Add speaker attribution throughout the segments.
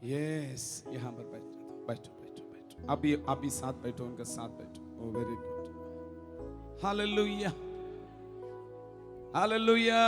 Speaker 1: Yes, यहाँ पर बैठ जाओ, बैठो बैठो बैठो। आप भी साथ बैठो, उनके साथ बैठो। O very good. Hallelujah hallelujah.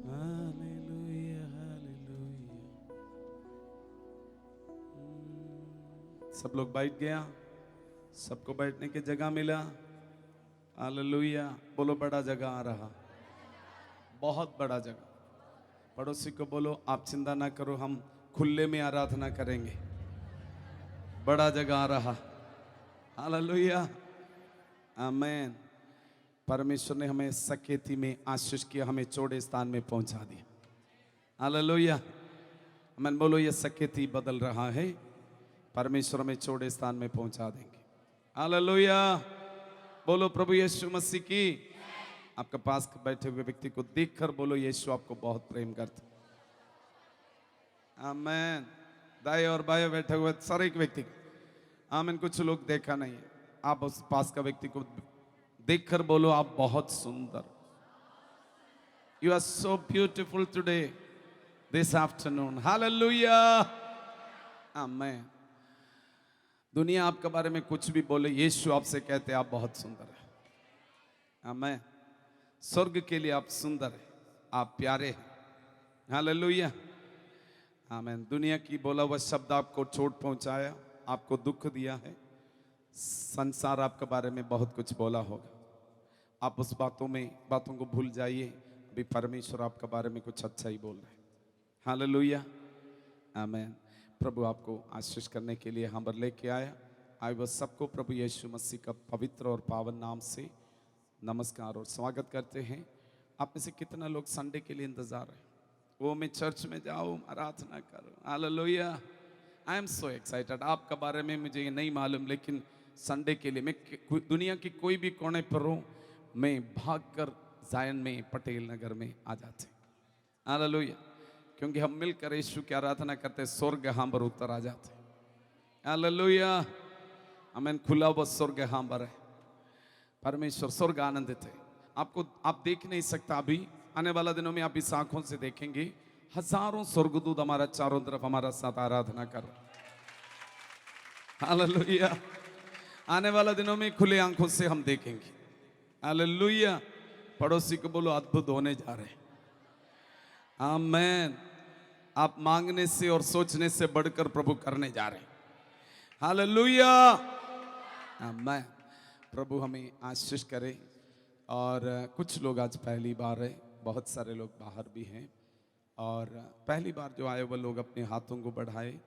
Speaker 1: Hallelujah hallelujah. सब लोग बैठ गया, सबको बैठने की जगह मिला। हालेलुया। बोलो बड़ा जगह आ रहा, बहुत बड़ा जगह। पड़ोसी को बोलो आप चिंता ना करो, हम खुले में आराधना करेंगे। बड़ा जगह आ रहा। Hallelujah amen. परमेश्वर ने हमें सकेती में आशीष किया, हमें चौड़े स्थान में पहुंचा दिया। Hallelujah amen. बोलो ये सकेती बदल रहा है, परमेश्वर हमें चौड़े स्थान में पहुंचा देंगे। हालेलुया। बोलो प्रभु यीशु मसीह की। आपके पास बैठे हुए व्यक्ति को देखकर बोलो यीशु आपको बहुत प्रेम करते। आमेन। दाएं और बाएं बैठे हुए सारे एक व्यक्ति, आमेन। कुछ लोग देखा नहीं है, आप उस पास का व्यक्ति को देखकर बोलो आप बहुत सुंदर। You are so beautiful today, this afternoon. Hallelujah amen. दुनिया आपके बारे में कुछ भी बोले, यीशु आपसे कहते आप बहुत सुंदर है। आमेन। स्वर्ग के लिए आप सुंदर है, आप प्यारे हैं। Hallelujah amen. दुनिया की बोला हुआ शब्द आपको चोट पहुंचाया, आपको दुख दिया है, संसार आपके बारे में बहुत कुछ बोला होगा। आप उस बातों को भूल जाइए। अभी परमेश्वर आपके बारे में कुछ अच्छा ही बोल रहे हैं। Hallelujah amen. प्रभु आपको आशीष करने के लिए हम पर लेके आया। आए वह सबको प्रभु यीशु मसीह का पवित्र और पावन नाम से नमस्कार और स्वागत करते हैं। आप में से कितना लोग संडे के लिए इंतजार है? वो मैं चर्च में जाऊँ, आराधना करूँ। Hallelujah I am so excited. आपके बारे में मुझे ये नहीं मालूम, लेकिन संडे के लिए मैं दुनिया की कोई भी कोने पर हूँ, मैं भागकर जायन में पटेल नगर में आ जाते। हालेलुया। क्योंकि हम मिलकर यीशु की आराधना करते, स्वर्ग हम पर उतर आ जाते। Hallelujah amen. खुला हुआ स्वर्ग हम पर है। परमेश्वर स्वर्ग आनंदित है। आप देख नहीं सकता, अभी आने वाला दिनों में आप इस आंखों से देखेंगे, हजारों स्वर्गदूत हमारा चारों तरफ हमारा साथ आराधना कर। हालेलुया। आने वाला दिनों में खुले आंखों से हम देखेंगे। हालेलुया। पड़ोसी को बोलो अद्भुत होने जा रहे हैं। आमेन। आप मांगने से और सोचने से बढ़कर प्रभु करने जा रहे हैं। Hallelujah amen. प्रभु हमें आशीष करे। और कुछ लोग आज पहली बार है, बहुत सारे लोग बाहर भी हैं, और पहली बार जो आए वो लोग अपने हाथों को बढ़ाए।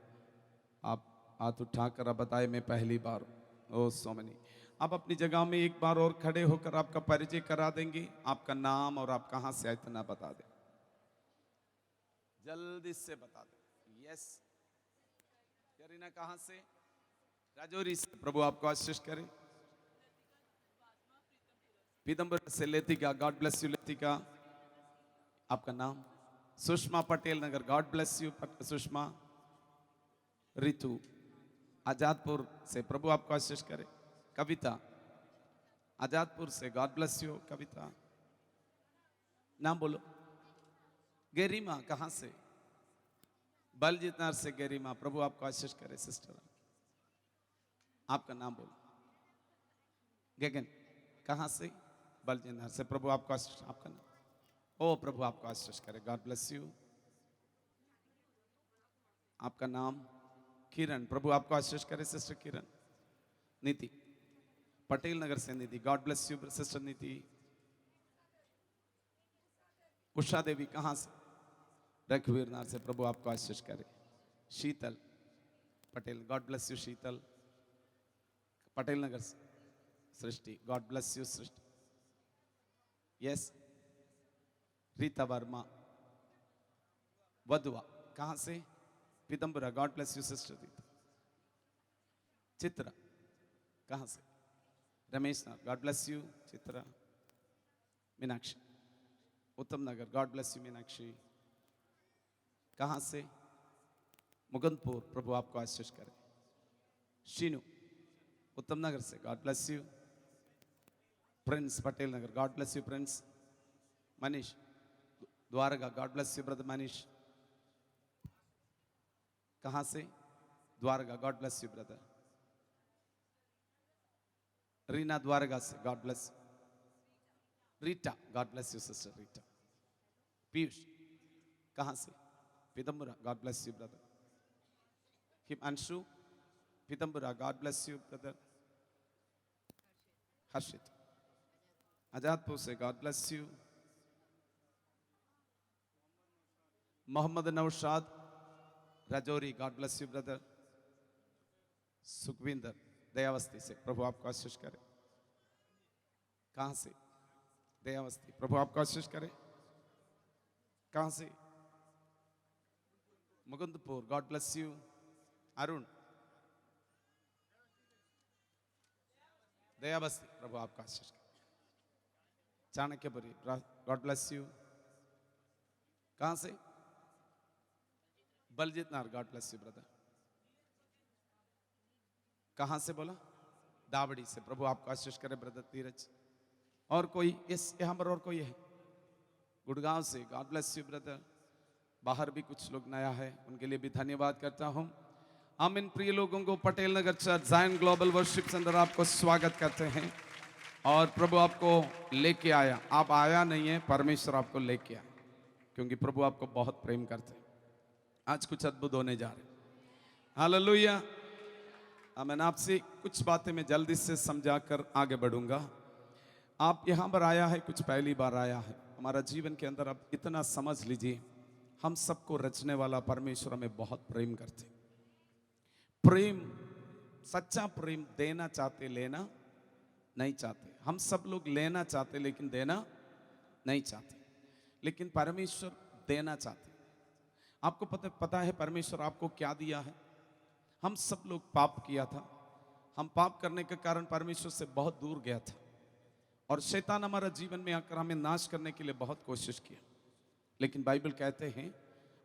Speaker 1: आप हाथ उठाकर आप बताए मैं पहली बार। ओ सो मेनी। आप अपनी जगह में एक बार और खड़े होकर आपका परिचय करा देंगे, आपका नाम और आप कहां से आए इतना बता दें, जल्दी से बता दें। यस करीना कहां से? राजौरी से। प्रभु आपको आशीष करे। पीतम्बर से Letika, God bless you Letika. आपका नाम? Sushma Patel Nagar, God bless you Sushma. Ritu Azadpur से, प्रभु आपको आशीष करे। कविता आजादपुर से, गॉड ब्लेस यू कविता। नाम बोलो। गेरिमा कहां से? बलजीत नगर से गेरिमा, प्रभु आपको आशीष करे। सिस्टर आपका नाम बोलो। गगन कहां से? बलजीत नगर से, प्रभु आपको आशीष। आपका नाम? ओ प्रभु आपको आशीष करे, गॉड ब्लेस यू। आपका नाम? किरण, प्रभु आपको आशीष करे। सिस्टर किरण। नीति पटेल नगर से नीति, गॉड ब्लेस यू सिस्टर नीति। उषा देवी कहां से? रघुवीर नगर से, प्रभु आपको आशीष करे। Sheetal Patel, God bless you Sheetal. Patel Nagar से Srishti, God bless you Srishti. Yes Rita Verma वधुआ कहां से? Pitambara, God bless you sister Rita. Chitra कहां से? Ramesh Nagar, God bless you Chitra. Meenakshi Uttam Nagar, God bless you Meenakshi. कहां से? मुकुंदपुर, प्रभु आपको आशीष करे। शीनू, उत्तम नगर से, God bless you. Prince, Patel Nagar, God bless you Prince. Manish, Dwarka, God bless you brother Manish. कहां से? Dwarka, God bless you brother. Reena, Dwarka से, God bless. Rita, God bless you sister Rita. Piyush, कहां से? Pitambara, God bless you brother. Himanshu, Pitambara, God bless you brother. Harshit, Azadpur से, God bless you. Mohammad Naushad, Rajouri, God bless you brother. Sukhwinder, Dayabasti से, प्रभु आपको आशीष करे। कहां से? दयावस्ती, प्रभु आपको आशीष करे। कहां से? Mukundpur, God bless you. Arun, Dayabasti, प्रभु आपको आशीष करे। Chanakyapuri, God bless you. कहां से? बलजीत नार, गॉड ब्लेस यू ब्रदर। कहां से बोला? दावड़ी से, प्रभु आपको आशीष करे ब्रदर धीरज। और कोई इस यहां पर और कोई है? गुड़गांव से, गॉड ब्लेस यू ब्रदर। बाहर भी कुछ लोग नया है, उनके लिए भी धन्यवाद करता हूं। हम इन प्रिय लोगों को Patel Nagar church Zion global worship centre आपको स्वागत करते हैं। और प्रभु आपको लेके आया, आप आया नहीं है, परमेश्वर आपको लेके आया, क्योंकि प्रभु आपको बहुत प्रेम करते हैं। आज कुछ अद्भुत होने जा रहे। हालेलुया। मैं आपसे कुछ बातें मैं जल्दी से समझा कर आगे बढ़ूंगा। आप यहां पर आया है, कुछ पहली बार आया है, हमारा जीवन के अंदर अब इतना समझ लीजिए, हम सबको रचने वाला परमेश्वर हमें बहुत प्रेम करते। प्रेम, सच्चा प्रेम देना चाहते, लेना नहीं चाहते। हम सब लोग लेना चाहते लेकिन देना नहीं चाहते, लेकिन परमेश्वर देना चाहते। आपको पता है परमेश्वर आपको क्या दिया है? हम सब लोग पाप किया था। हम पाप करने के कारण परमेश्वर से बहुत दूर गया था, और शैतान हमारा जीवन में आकर हमें नाश करने के लिए बहुत कोशिश किया। लेकिन बाइबल कहते हैं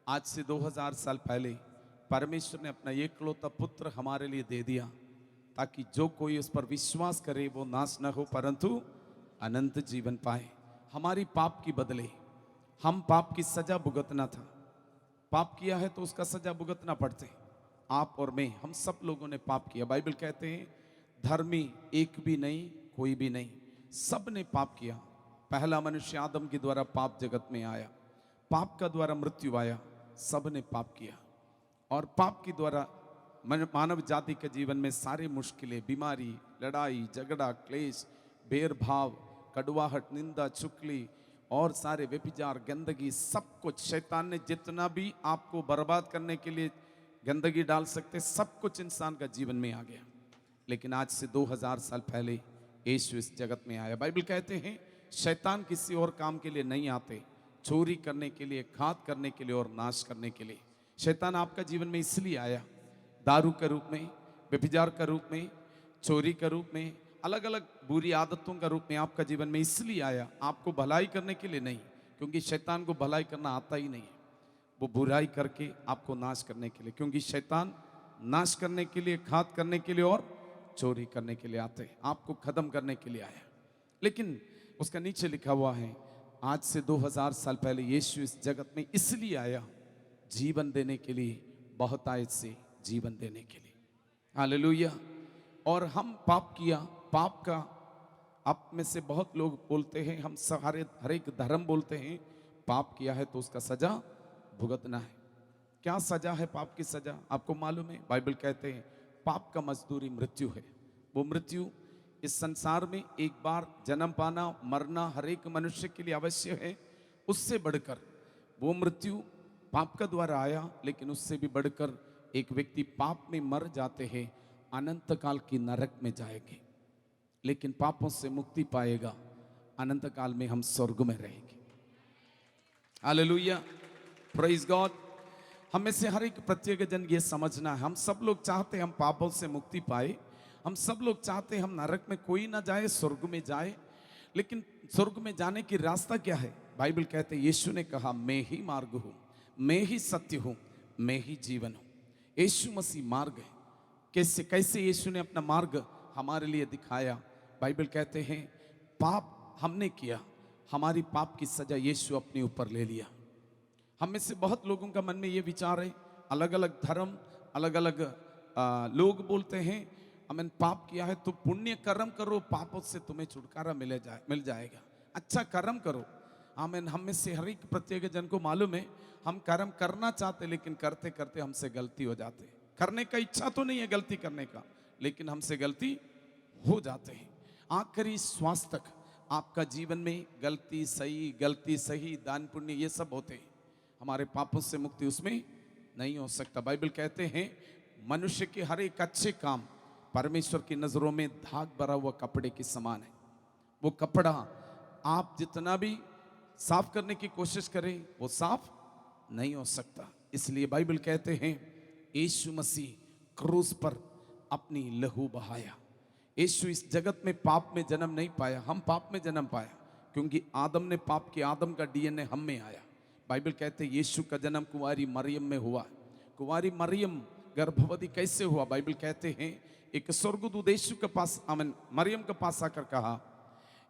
Speaker 1: आज से 2000 साल पहले परमेश्वर ने अपना एकलौता पुत्र हमारे लिए दे दिया, ताकि जो कोई उस पर विश्वास करे वो नाश न हो परंतु अनंत जीवन पाए। हमारी पाप की बदले हम पाप की सजा भुगतना था। पाप किया है तो उसका सजा भुगतना पड़ते। आप और मैं, हम सब लोगों ने पाप किया। बाइबल कहते हैं धर्मी एक भी नहीं, कोई भी नहीं, सब ने पाप किया। पहला मनुष्य आदम के द्वारा पाप जगत में आया, पाप का द्वारा मृत्यु आया, सब ने पाप किया। और पाप के द्वारा मानव जाति के जीवन में सारे मुश्किलें, बीमारी, लड़ाई झगड़ा, क्लेश, भेदभाव, कड़वाहट, निंदा, चुगली और सारे व्यभिचार, गंदगी, सब कुछ शैतान ने जितना भी आपको बर्बाद करने के लिए गंदगी डाल सकते, सब कुछ इंसान का जीवन में आ गया। लेकिन आज से 2000 साल पहले यीशु इस जगत में आया। बाइबल कहते हैं शैतान किसी और काम के लिए नहीं आते, चोरी करने के लिए, घात करने के लिए और नाश करने के लिए। शैतान आपका जीवन में इसलिए आया, दारू के रूप में, व्यभिचार का रूप में, चोरी का रूप में, अलग अलग बुरी आदतों का रूप में आपका जीवन में इसलिए आया, आपको भलाई करने के लिए नहीं, क्योंकि शैतान को भलाई करना आता ही नहीं है। वो बुराई करके आपको नाश करने के लिए, क्योंकि शैतान नाश करने के लिए, घात करने के लिए और चोरी करने के लिए आते हैं, आपको खत्म करने के लिए आया। लेकिन उसका नीचे लिखा हुआ है आज से 2000 साल पहले यीशु इस जगत में इसलिए आया, जीवन देने के लिए, बहुतायत से जीवन देने के लिए। हालेलुया। और हम पाप किया, पाप का आप में से बहुत लोग बोलते हैं, हम हर एक धर्म बोलते हैं पाप किया है तो उसका सजा भुगतना है। क्या सजा है पाप की सजा? आपको मालूम है, बाइबल कहते हैं पाप का मजदूरी मृत्यु है। वो मृत्यु इस संसार में एक बार जन्म पाना, मरना हर एक मनुष्य के लिए अवश्य है। उससे बढ़कर वो मृत्यु पाप का द्वारा आया, लेकिन उससे भी बढ़कर एक व्यक्ति पाप में मर जाते हैं, अनंत काल की नरक में जाएंगे, लेकिन पापों से मुक्ति पाएगा, अनंत काल में हम स्वर्ग में रहेंगे। Hallelujah, praise God. हमें से हर एक प्रत्येक जन ये समझना है, हम सब लोग चाहते हैं हम पापों से मुक्ति पाए, हम सब लोग चाहते हैं हम नरक में कोई ना जाए, स्वर्ग में जाए। लेकिन स्वर्ग में जाने की रास्ता क्या है? बाइबल कहते हैं यीशु ने कहा मैं ही मार्ग हूं, मैं ही सत्य हूं, मैं ही जीवन हूं। यीशु मसीह मार्ग है। कैसे कैसे यीशु ने अपना मार्ग हमारे लिए दिखाया। बाइबल कहते हैं पाप हमने किया, हमारी पाप की सजा यीशु अपने ऊपर ले लिया। हम में से बहुत लोगों का मन में ये विचार है, अलग अलग धर्म, अलग अलग लोग बोलते हैं हमें पाप किया है तो पुण्य कर्म करो, पापों से तुम्हें छुटकारा मिल जाएगा, अच्छा कर्म करो। आमीन। हम में से हर एक प्रत्येक जन को मालूम है हम कर्म करना चाहते लेकिन करते करते हमसे गलती हो जाते। करने का इच्छा तो नहीं है गलती करने का, लेकिन हमसे गलती हो जाते हैं। आखिरी श्वास तक आपका जीवन में गलती सही, दान पुण्य ये सब होते हैं। हमारे पापों से मुक्ति उसमें नहीं हो सकता। बाइबल कहते हैं मनुष्य के हर एक अच्छे काम परमेश्वर की नजरों में धाग भरा हुआ कपड़े के समान है। वो कपड़ा आप जितना भी साफ करने की कोशिश करें वो साफ नहीं हो सकता। इसलिए बाइबल कहते हैं यीशु मसीह क्रूस पर अपनी लहू बहाया। यीशु इस जगत में पाप में जन्म नहीं पाया, हम पाप में जन्म पाया, क्योंकि आदम ने पाप किया, आदम का डीएनए हम में आया। बाइबल कहते हैं यीशु का जन्म कुंवारी मरियम में हुआ। कुंवारी मरियम गर्भवती कैसे हुआ? बाइबल कहते हैं एक स्वर्गदूत यीशु के पास मरियम के पास आकर कहा,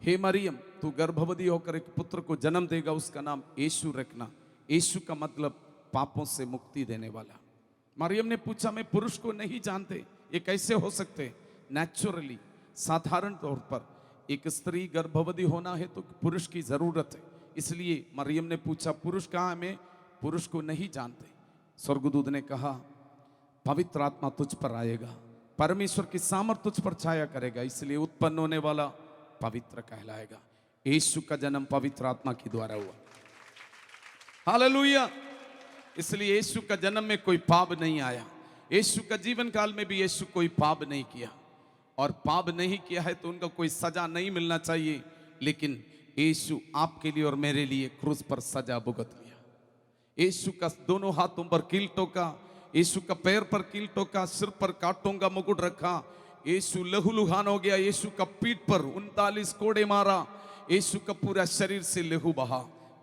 Speaker 1: हे मरियम तू गर्भवती होकर एक पुत्र को जन्म देगा, उसका नाम यीशु रखना। यीशु का मतलब पापों से मुक्ति देने वाला। मरियम ने पूछा मैं पुरुष को नहीं जानते, ये कैसे हो सकते? नेचुरली साधारण तौर पर एक स्त्री गर्भवती होना है तो पुरुष की जरूरत है। इसलिए मरियम ने पूछा पुरुष कहाँ है? मैं पुरुष को नहीं जानते। स्वर्गदूत ने कहा पवित्र आत्मा तुझ पर आएगा, परमेश्वर की सामर्थ तुझ पर छाया करेगा, इसलिए उत्पन्न होने वाला पवित्र कहलाएगा। यीशु का जन्म पवित्र आत्मा के द्वारा हुआ। हालेलुया। इसलिए यीशु का जन्म में कोई पाप नहीं आया। यीशु का जीवन काल में भी यीशु कोई पाप नहीं किया, और पाप नहीं किया है तो उनका कोई सजा नहीं मिलना चाहिए। लेकिन यीशु आपके लिए और मेरे लिए क्रूस पर सजा भुगत लिया। यीशु का दोनों हाथों पर कील ठोका, यीशु का पैर पर कील ठोका, सिर पर कांटों का मुकुट रखा। यीशु लहूलुहान हो गया। यीशु का पीठ पर 39 कोड़े मारा। यीशु का पूरा शरीर से लहू बहा।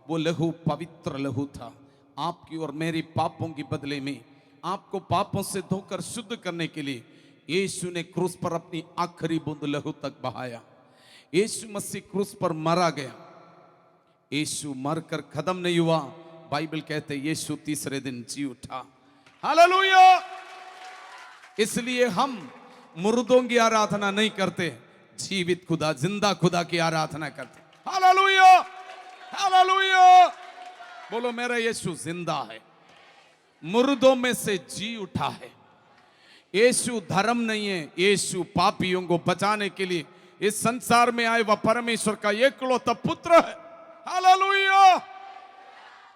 Speaker 1: वो लहू पवित्र लहू था। आपकी और मेरी पापों के बदले में, आपको पापों से धोकर शुद्ध करने के लिए यीशु ने क्रूस पर अपनी आखिरी बूंद लहू तक बहाया। यीशु मसीह क्रूस पर मारा गया। यीशु मरकर खत्म नहीं हुआ। बाइबल कहते यीशु तीसरे दिन जी उठा। हालेलुया। इसलिए हम मुर्दों की आराधना नहीं करते, जीवित खुदा, जिंदा खुदा की आराधना करते। Hallelujah, hallelujah. बोलो मेरा यीशु जिंदा है, मुर्दों में से जी उठा है। यीशु धर्म नहीं है, यीशु पापियों को बचाने के लिए इस संसार में आए, वह परमेश्वर का एकलौता पुत्र है। हालेलुया,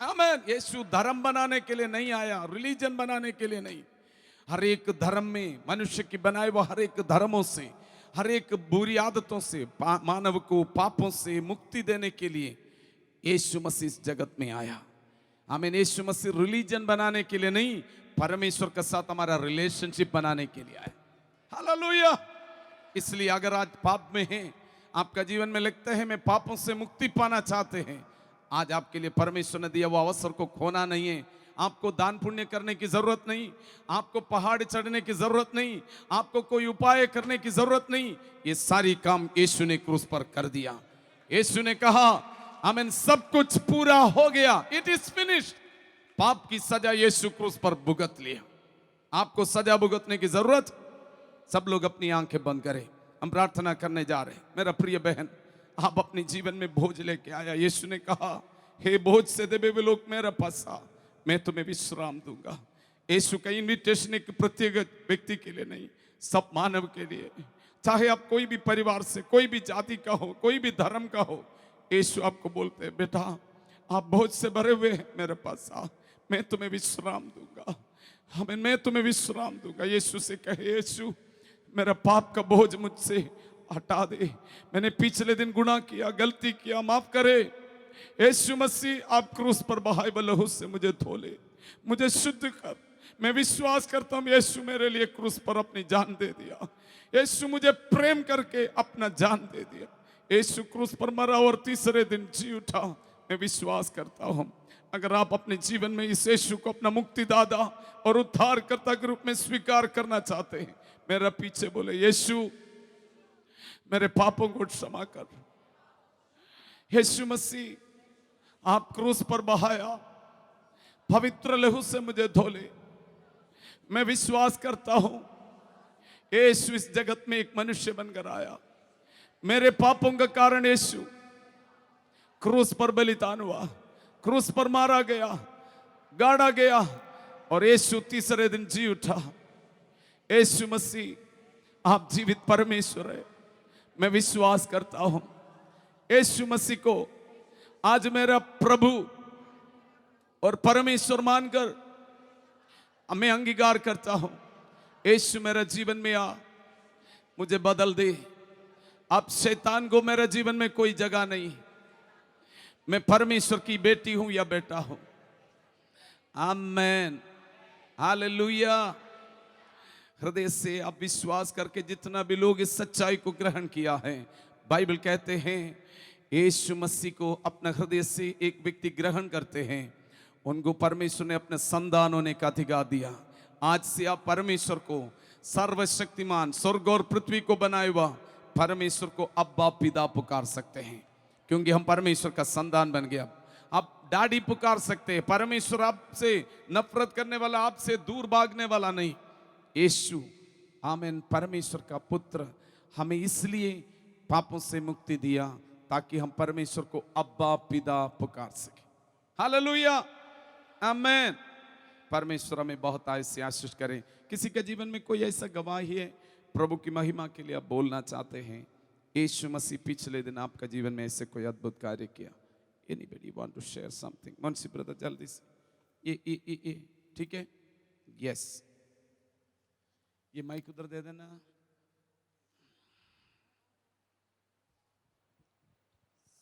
Speaker 1: आमीन। यीशु धर्म बनाने के लिए नहीं आया, रिलीजन बनाने के लिए नहीं। हर एक धर्म में मनुष्य की बनाए वो हर एक धर्मों से, हर एक बुरी आदतों से मानव को पापों से मुक्ति देने के लिए यीशु मसीह इस जगत में आया। आमीन। यीशु मसीह रिलीजन बनाने के लिए नहीं, परमेश्वर के साथ हमारा रिलेशनशिप बनाने के लिए आया। हालेलुया। इसलिए अगर आज पाप में हैं, आपका जीवन में लगता है मैं पापों से मुक्ति पाना चाहते हैं, आज आपके लिए परमेश्वर ने दिया वो अवसर को खोना नहीं है। आपको दान पुण्य करने की जरूरत नहीं, आपको पहाड़ चढ़ने की जरूरत नहीं, आपको कोई उपाय करने की जरूरत नहीं। ये सारी काम यीशु ने क्रूस पर कर दिया। यीशु ने कहा आमीन, सब कुछ पूरा हो गया, इट इज फिनिश्ड। पाप की सजा यीशु क्रूस पर भुगत लिया। आपको सजा भुगतने की जरूरत? सब लोग अपनी आंखें बंद करें, हम प्रार्थना करने जा रहे हैं। मेरा प्रिय बहन, आप अपने जीवन में बोझ लेके आया। यीशु ने कहा हे बोझ से दबे हुए लोग मेरे पास आ, मैं तुम्हें विश्राम दूंगा। यीशु का इन्विटेशन एक प्रत्येक व्यक्ति के लिए नहीं, सब मानव के लिए। चाहे आप कोई भी परिवार से, कोई भी जाति का हो, कोई भी धर्म का हो, यीशु आपको बोलते हैं बेटा आप बोझ से भरे हुए हैं, मेरे पास आ, मैं तुम्हें विश्राम दूंगा। हमें मैं तुम्हें विश्राम दूंगा। यीशु से कहे यीशु मेरा पाप का बोझ मुझसे हटा दे, मैंने पिछले दिन गुनाह किया, गलती किया, माफ करे। यीशु मसीह आप क्रूस पर बहाए लहू से मुझे धो ले, मुझे शुद्ध कर। मैं विश्वास करता हूँ यीशु मेरे लिए क्रूस पर अपनी जान दे दिया। यीशु मुझे प्रेम करके अपना जान दे दिया। यीशु क्रूस पर मरा और तीसरे दिन जी उठा। मैं विश्वास करता हूं अगर आप अपने जीवन में इस यीशु को अपना मुक्तिदाता और उद्धारकर्ता के रूप में स्वीकार करना चाहते हैं, मेरा पीछे बोले, यीशु मेरे पापों को क्षमा कर। यीशु मसीह आप क्रूस पर बहाया, पवित्र लहू से मुझे धो ले। मैं विश्वास करता हूं यीशु इस जगत में एक मनुष्य बनकर आया, मेरे पापों का कारण यीशु क्रूस पर बलिदान हुआ, क्रूस पर मारा गया, गाड़ा गया और यीशु तीसरे दिन जी उठा। यीशु मसीह आप जीवित परमेश्वर है। मैं विश्वास करता हूं यीशु मसीह को आज मेरा प्रभु और परमेश्वर मानकर मैं अंगीकार करता हूं। यीशु मेरा जीवन में आ, मुझे बदल दे। अब शैतान को मेरे जीवन में कोई जगह नहीं। मैं परमेश्वर की बेटी हूं या बेटा हूं। आमेन, हालेलुया। हृदय से आप विश्वास करके जितना भी लोग इस सच्चाई को ग्रहण किया है, बाइबल कहते हैं यीशु मसीह को अपना हृदय से एक व्यक्ति ग्रहण करते हैं, उनको परमेश्वर ने अपने संतान होने का अधिकार दिया। आज से आप परमेश्वर को, सर्वशक्तिमान स्वर्ग और पृथ्वी को बनाए हुआ परमेश्वर को अब्बा पिता पुकार सकते हैं, क्योंकि हम परमेश्वर का संतान बन गया। आप डैडी पुकार सकते हैं। परमेश्वर आपसे नफरत करने वाला, आपसे दूर भागने वाला नहीं। यीशु आमीन परमेश्वर का पुत्र हमें इसलिए पापों से मुक्ति दिया ताकि हम परमेश्वर को अब्बा पिता पुकार सके। हालेलुया, आमीन। परमेश्वर हमें बहुत ऐसे आशीष करे। किसी के जीवन में कोई ऐसा गवाही है, प्रभु की महिमा के लिए आप बोलना चाहते हैं, यीशु मसीह पिछले दिन आपका जीवन में ऐसे कोई अद्भुत कार्य किया। Anybody want to share something? Munshi brother जल्दी से, ये ठीक है, यस, ये माइक उधर दे देना।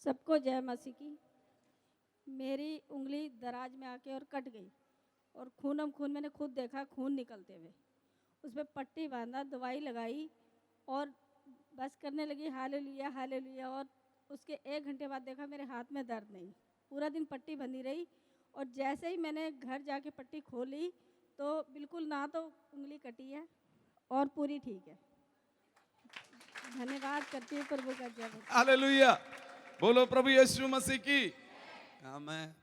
Speaker 2: सबको जय मसीह की। मेरी उंगली दराज में आके और कट गई और खूनम खून मैंने खुद देखा, खून निकलते हुए। उस पर पट्टी बांधा, दवाई लगाई और बस करने लगी हालेलुया हालेलुया। और उसके 1 घंटे बाद देखा मेरे हाथ में दर्द नहीं। पूरा दिन पट्टी बंधी रही और जैसे ही मैंने घर जाके पट्टी खोली तो बिल्कुल ना तो उंगली कटी है और पूरी ठीक है। धन्यवाद करती हूँ प्रभु का। जय
Speaker 1: हालेलुया, बोलो प्रभु यीशु मसीह की। आमीन।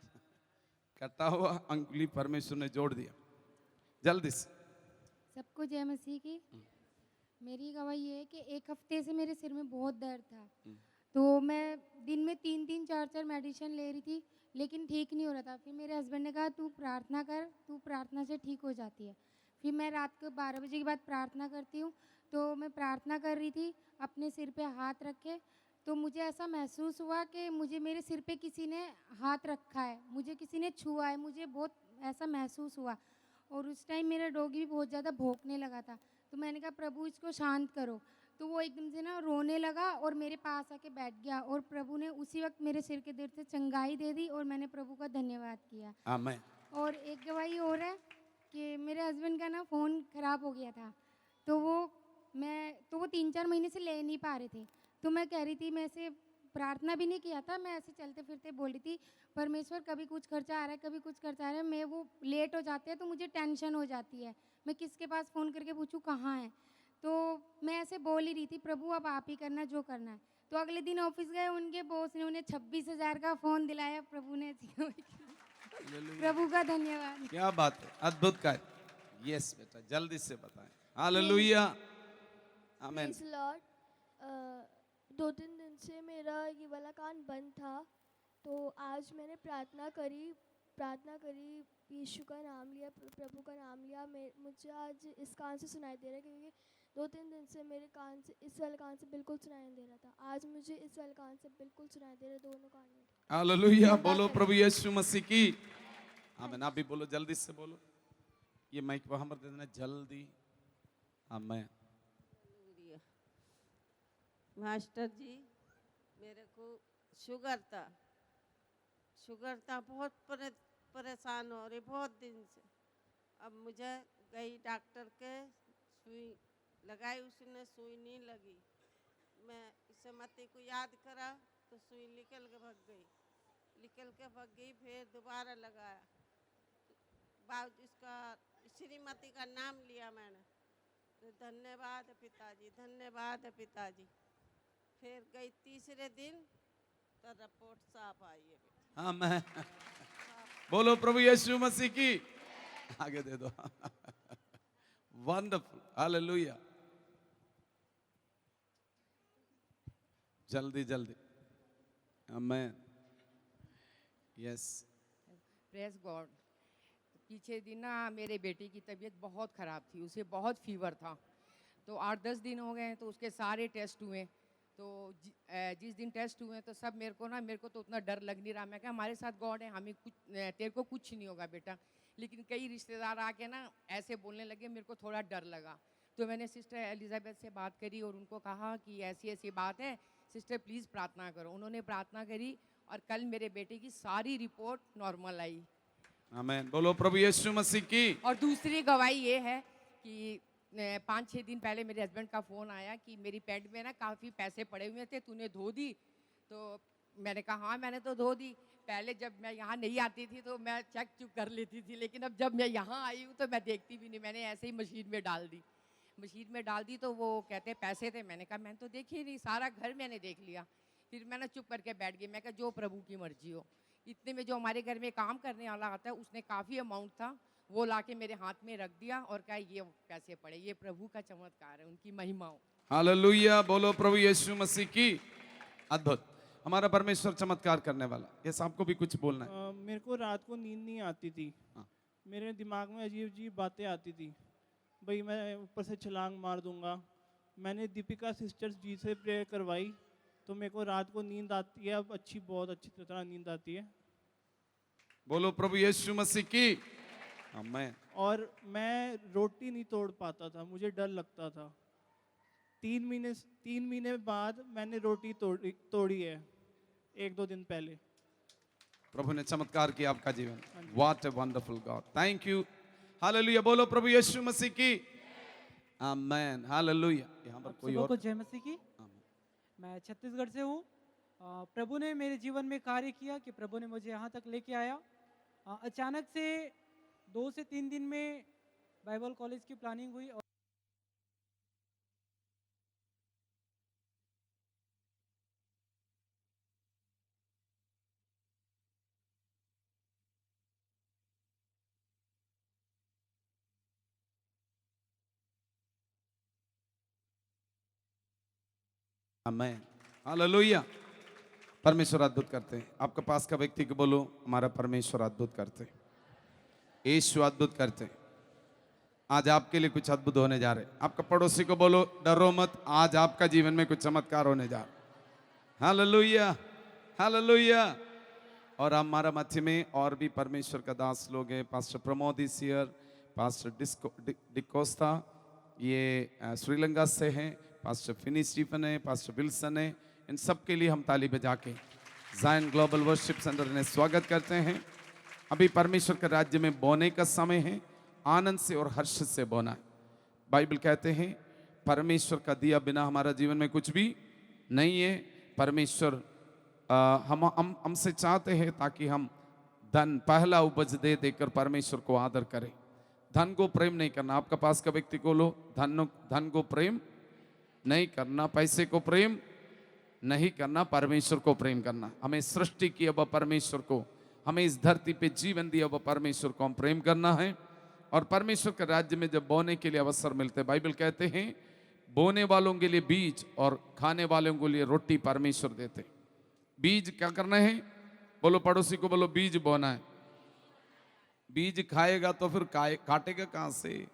Speaker 1: कटा हुआ उंगली परमेश्वर ने जोड़ दिया। जल्दी से
Speaker 3: सबको जय मसीह की। मेरी गवाही ये है कि 1 हफ्ते से मेरे सिर में बहुत दर्द था, तो मैं दिन में 3-3 4-4 मेडिसिन ले रही थी, लेकिन ठीक नहीं हो रहा था। फिर मेरे हस्बैंड ने कहा तू प्रार्थना कर, तू प्रार्थना से ठीक हो जाती है। फिर मैं रात को 12 बजे के बाद प्रार्थना करती हूँ, तो मैं प्रार्थना कर रही थी अपने सिर पे हाथ रख के, तो मुझे ऐसा महसूस हुआ कि मुझे मेरे सिर पे किसी ने हाथ रखा है, मुझे किसी ने छुआ है, मुझे बहुत ऐसा महसूस हुआ। और उस टाइम मेरा डॉगी भी बहुत ज़्यादा भौंकने लगा था, तो मैंने कहा प्रभु इसको शांत करो। तो वो एकदम से ना रोने लगा और मेरे पास आके बैठ गया, और प्रभु ने उसी वक्त मेरे सिर के दर्द से चंगाई दे दी और मैंने प्रभु का धन्यवाद किया।
Speaker 1: आमीन।
Speaker 3: और एक गवाही और है कि मेरे हस्बैंड का ना फ़ोन ख़राब हो गया था, तो वो 3-4 महीने से ले नहीं पा रहे थे। तो मैं कह रही थी, मैं ऐसे प्रार्थना भी नहीं किया था, मैं ऐसे चलते फिरते बोली थी परमेश्वर कभी कुछ खर्चा आ रहा है, कभी कुछ खर्चा आ रहा है। मैं वो लेट हो जाते हैं तो मुझे टेंशन हो जाती है, मैं किसके पास फ़ोन करके पूछूं कहाँ है। तो मैं ऐसे बोल ही रही थी प्रभु अब आप ही करना जो करना है। तो अगले दिन ऑफिस गए, उनके बॉस ने उन्हें 26,000 का फ़ोन दिलाया। प्रभु ने प्रभु का धन्यवाद।
Speaker 1: क्या बात है, अद्भुत कार्य। यस बेटा जल्दी से बताएं। हालेलुया, आमीन।
Speaker 4: Praise Lord. 2-3 दिन से मेरा ये वाला कान बंद था, तो आज मैंने प्रार्थना करी, यीशु का नाम लिया, प्रभु का नाम लिया। मुझे आज इस कान से सुनाई दे रहा है, क्योंकि 2-3 दिन से मेरे कान से, इस वाले कान से बिल्कुल सुनाई नहीं दे रहा था। आज मुझे इस वाले कान से बिल्कुल सुनाई दे रहा है, दोनों कान में।
Speaker 1: हालेलुया, बोलो प्रभु यीशु मसीह की। आमीन। आप भी बोलो, जल्दी से बोलो। ये माइक वहां पर दे देना जल्दी। आमीन।
Speaker 5: मास्टर जी, मेरे को शुगर था, बहुत परेशान हो रही बहुत दिन से। अब मुझे गई डॉक्टर के, सुई लगाई, उसने सुई नहीं लगी। मैं इसे मती को याद करा तो सुई निकल के भाग गई, निकल के भाग गई, फिर दोबारा लगाया। बाबू इसका श्रीमती का नाम लिया मैंने, तो धन्यवाद है पिताजी, धन्यवाद है पिताजी। फिर गई तीसरे दिन तो रिपोर्ट साफ आई है बेटी।
Speaker 1: हाँ मैं बोलो प्रभु यीशु मसीह की, आगे दे दो। Wonderful, hallelujah. जल्दी जल्दी, आमेन, यस।
Speaker 6: Press God. पीछे दिन ना मेरे बेटे की तबीयत बहुत ख़राब थी, उसे बहुत फीवर था। तो 8-10 दिन हो गए तो उसके सारे टेस्ट हुए। तो जिस दिन टेस्ट हुए तो सब मेरे को तो उतना डर लग नहीं रहा। मैं कहा हमारे साथ गॉड है, हमें कुछ, तेरे को कुछ नहीं होगा बेटा। लेकिन कई रिश्तेदार आके ना ऐसे बोलने लगे, मेरे को थोड़ा डर लगा। तो मैंने सिस्टर एलिजाबेथ से बात करी और उनको कहा कि ऐसी ऐसी बात है, सिस्टर प्लीज़ प्रार्थना करो। उन्होंने प्रार्थना करी और कल मेरे बेटे की सारी रिपोर्ट नॉर्मल आई।
Speaker 1: आमेन, बोलो प्रभु यीशु मसीह की।
Speaker 6: और दूसरी गवाही ये है कि 5-6 दिन पहले मेरे हस्बैंड का फ़ोन आया कि मेरी पैंट में ना काफ़ी पैसे पड़े हुए थे, तूने धो दी? तो मैंने कहा हाँ मैंने तो धो दी। पहले जब मैं यहाँ नहीं आती थी तो मैं चेक चुक कर लेती थी, लेकिन अब जब मैं यहाँ आई हूँ तो मैं देखती भी नहीं। मैंने ऐसे ही मशीन में डाल दी। मशीन में डाल दी तो वो कहते पैसे थे। मैंने कहा मैंने तो देखे ही नहीं, सारा घर मैंने देख लिया। फिर मैंने चुप करके बैठ गई। मैं कहा जो प्रभु की मर्जी हो। इतने में जो हमारे घर में काम करने वाला आता है उसने काफ़ी अमाउंट था, वो लाके मेरे हाथ में रख दिया और कहा ये पैसे पड़े। ये प्रभु का चमत्कार है, उनकी महिमा हो।
Speaker 1: हालेलुया, बोलो प्रभु यीशु मसीह की। अद्भुत, हमारा परमेश्वर चमत्कार करने वाला। यस, आपको भी कुछ बोलना है?
Speaker 7: मेरे को रात को नींद नहीं आती थी।
Speaker 1: हाँ।
Speaker 7: मेरे दिमाग में अजीब अजीब बातें आती थी, भाई मैं ऊपर से छलांग मार दूंगा। मैंने दीपिका सिस्टर्स जी से प्रेयर करवाई तो मेरे को रात को नींद आती है, अब अच्छी, बहुत अच्छी तरह नींद आती है।
Speaker 1: बोलो प्रभु यीशु मसीह की। आमेन।
Speaker 7: और मैं रोटी नहीं तोड़ पाता था, मुझे डर लगता था। 3 महीने बाद मैंने रोटी तोड़ी है, 1-2 दिन पहले।
Speaker 1: प्रभु ने चमत्कार किया आपका जीवन। What a wonderful God, thank you. Hallelujah, बोलो प्रभु यीशु मसीह की। आमेन, हालेलुया। यहाँ पर कोई और?
Speaker 8: को जय मसीह की। मैं छत्तीसगढ़ से हूँ। प्रभु ने मेरे जीवन में कार्य किया कि प्रभु ने मुझे यहाँ तक लेके आया। अचानक से 2 से 3 दिन में बाइबल कॉलेज की प्लानिंग हुई और
Speaker 1: आमेन, हालेलुया। परमेश्वर अद्भुत करते हैं। आपके पास का व्यक्ति को बोलो हमारा परमेश्वर अद्भुत करते हैं, यीशु अद्भुत करते हैं। आज आपके लिए कुछ अद्भुत होने जा रहे हैं। आपका पड़ोसी को बोलो डरो मत, आज आपका जीवन में कुछ चमत्कार होने जा रहा है। Hallelujah, hallelujah. और हमारा मध्य में और भी परमेश्वर का दास लोग हैं। Pastor Pramod is here, pastor D'Costa ये श्रीलंका से हैं, पास्टर फिनी स्टीफन है, पास्टर विल्सन है। इन सब के लिए हम ताली बजा के ज़ायन ग्लोबल वर्शिप सेंटर ने स्वागत करते हैं। अभी परमेश्वर के राज्य में बोने का समय है, आनंद से और हर्ष से बोना है। बाइबल कहते हैं परमेश्वर का दिया बिना हमारा जीवन में कुछ भी नहीं है। परमेश्वर हमसे चाहते हैं ताकि हम धन पहला उपज दे देकर परमेश्वर को आदर करें। धन को प्रेम नहीं करना। आपका पास का व्यक्ति को लो, धन को प्रेम नहीं करना, पैसे को प्रेम नहीं करना, परमेश्वर को प्रेम करना। हमें सृष्टि किया हुआ परमेश्वर को, हमें इस धरती पे जीवन दिया हुआ परमेश्वर को हम प्रेम करना है। और परमेश्वर के राज्य में जब बोने के लिए अवसर मिलते हैं, बाइबल कहते हैं बोने वालों के लिए बीज और खाने वालों के लिए रोटी परमेश्वर देते। बीज क्या करना है? बोलो पड़ोसी को बोलो बीज बोना है। बीज खाएगा तो फिर काटेगा कहां से?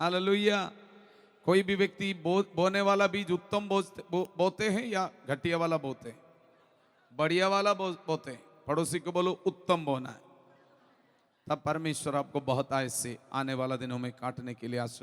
Speaker 1: हालेलुया। कोई भी व्यक्ति बोने वाला बीज उत्तम बोते हैं या घटिया वाला बोते हैं? बढ़िया वाला बोते हैं। पड़ोसी को बोलो उत्तम बोना है, तब परमेश्वर आपको बहुत आय से आने वाला दिनों में काटने के लिए आशीर्वाद